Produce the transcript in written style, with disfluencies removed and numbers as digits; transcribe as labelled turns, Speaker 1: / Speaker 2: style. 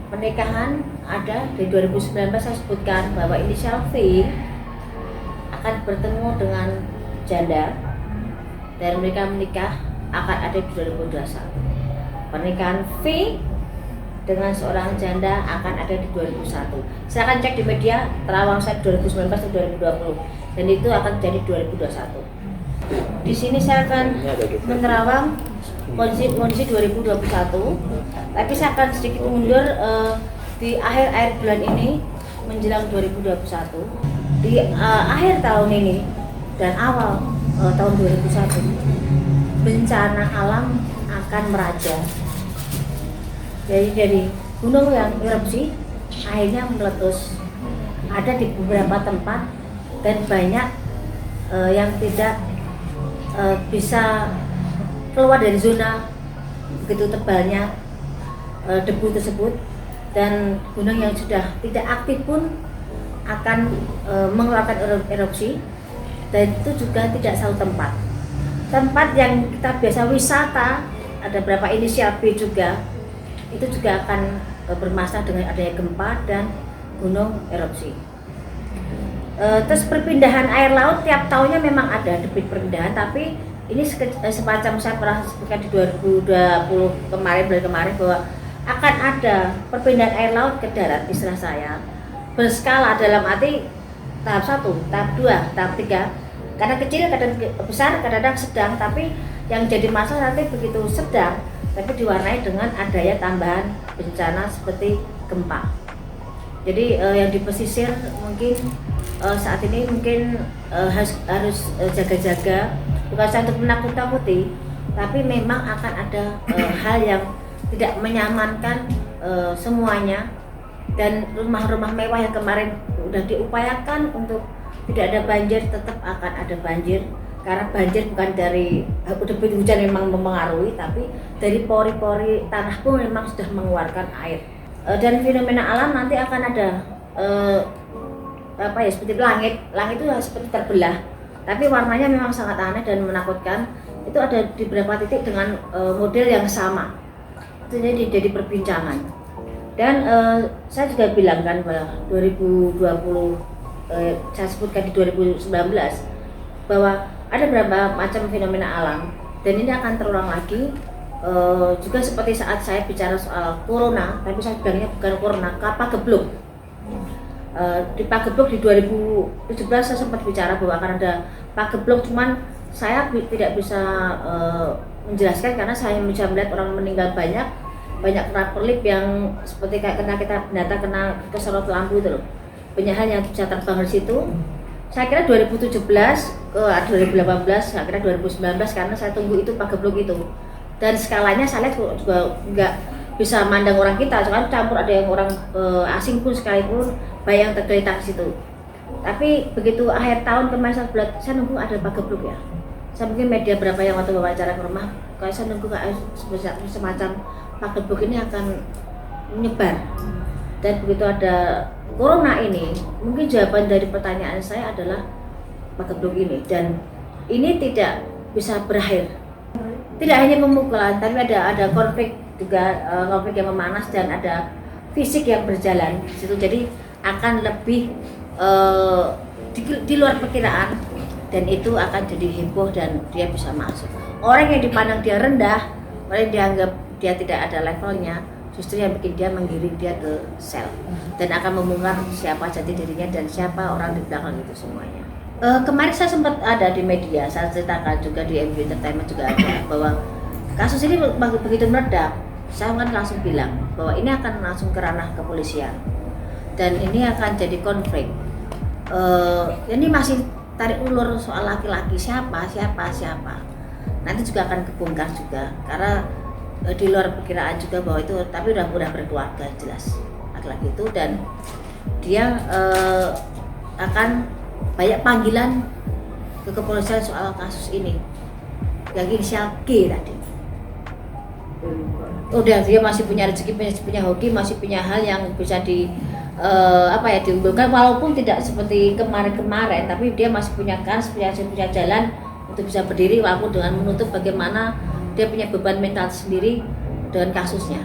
Speaker 1: Pernikahan ada di 2019, saya sebutkan bahwa inisial V akan bertemu dengan janda dan mereka menikah akan ada di 2021. Pernikahan V dengan seorang janda akan ada di 2001. Silahkan cek di media terawang saya 2019 atau 2020 dan itu akan jadi 2021. Di sini saya akan menerawang kondisi 2021, tapi saya akan sedikit mundur di akhir bulan ini menjelang 2021. Di akhir tahun ini dan awal tahun 2021 bencana alam akan meraja. Jadi dari gunung yang erupsi akhirnya meletus, ada di beberapa tempat dan banyak yang tidak bisa keluar dari zona begitu tebalnya debu tersebut, dan gunung yang sudah tidak aktif pun akan mengeluarkan erupsi, dan itu juga tidak selalu tempat yang kita biasa wisata, ada beberapa inisial B juga, itu juga akan bermasalah dengan adanya gempa dan gunung erupsi. Terus perpindahan air laut tiap tahunnya memang ada debit perpindahan, tapi ini semacam saya pernah sebutkan di 2020 bulan kemarin bahwa akan ada perpindahan air laut ke darat, istilah saya berskala dalam arti tahap 1, tahap 2, tahap 3, kadang kecil, kadang besar, kadang sedang, tapi yang jadi masalah nanti begitu sedang tapi diwarnai dengan adanya tambahan bencana seperti gempa. Jadi yang di pesisir mungkin saat ini mungkin harus jaga-jaga, bukan saya untuk menakut-nakuti, tapi memang akan ada hal yang tidak menyamankan semuanya, dan rumah-rumah mewah yang kemarin sudah diupayakan untuk tidak ada banjir, tetap akan ada banjir, karena banjir bukan dari debit hujan memang mempengaruhi, tapi dari pori-pori tanah pun memang sudah mengeluarkan air. Dan fenomena alam nanti akan ada seperti langit itu seperti terbelah, tapi warnanya memang sangat aneh dan menakutkan. Itu ada di beberapa titik dengan model yang sama, itu jadi perbincangan. Dan saya juga bilang kan bahwa 2020 saya sebutkan di 2019 bahwa ada beberapa macam fenomena alam dan ini akan terulang lagi. Juga seperti saat saya bicara soal corona, tapi saya bilangnya bukan corona, Pagebluk. Di Pagebluk di 2017 saya sempat bicara bahwa akan ada Pagebluk, cuman saya tidak bisa menjelaskan karena saya bisa melihat orang meninggal banyak kena perlip yang seperti kayak kita binatang kena keserot lampu itu loh, banyak hal yang bisa terbang dari situ. Saya kira 2017 ke 2018, saya kira 2019, karena saya tunggu itu Pagebluk itu, dan skalanya saya lihat juga nggak bisa mandang orang kita, soalnya campur ada yang orang asing pun sekalipun bayang tergeletak di situ. Tapi begitu akhir tahun kemarin saya nunggu ada Pagebluk ya. Saya mungkin media berapa yang waktu wawancara ke rumah, kalau saya nunggu kayak semacam Pagebluk ini akan menyebar. Dan begitu ada corona ini, mungkin jawaban dari pertanyaan saya adalah Pagebluk ini, dan ini tidak bisa berakhir. Tidak hanya pemukulan, tapi ada konflik juga, konflik yang memanas dan ada fisik yang berjalan di situ. Jadi akan lebih di luar perkiraan, dan itu akan jadi heboh dan dia bisa masuk. Orang yang dipandang dia rendah, orang yang dianggap dia tidak ada levelnya, justru yang bikin dia menggiring dia ke sel dan akan membongkar siapa jati dirinya dan siapa orang di belakang itu semuanya. Kemarin saya sempat ada di media, saya ceritakan juga di MU Entertainment juga ada bahwa kasus ini begitu meledak, saya kan langsung bilang bahwa ini akan langsung ke ranah kepolisian dan ini akan jadi konflik. Ini masih tarik ulur soal laki-laki siapa, nanti juga akan kebongkar juga karena di luar perkiraan juga bahwa itu, tapi udah berkeluarga jelas laki-laki itu, dan dia akan banyak panggilan ke kepolisian soal kasus ini yang inisial G tadi. Udah dia masih punya rezeki, masih punya hoki, masih punya hal yang bisa diunggulkan walaupun tidak seperti kemarin-kemarin, tapi dia masih punya kans, punya jalan untuk bisa berdiri walaupun dengan menutup bagaimana dia punya beban mental sendiri dengan kasusnya.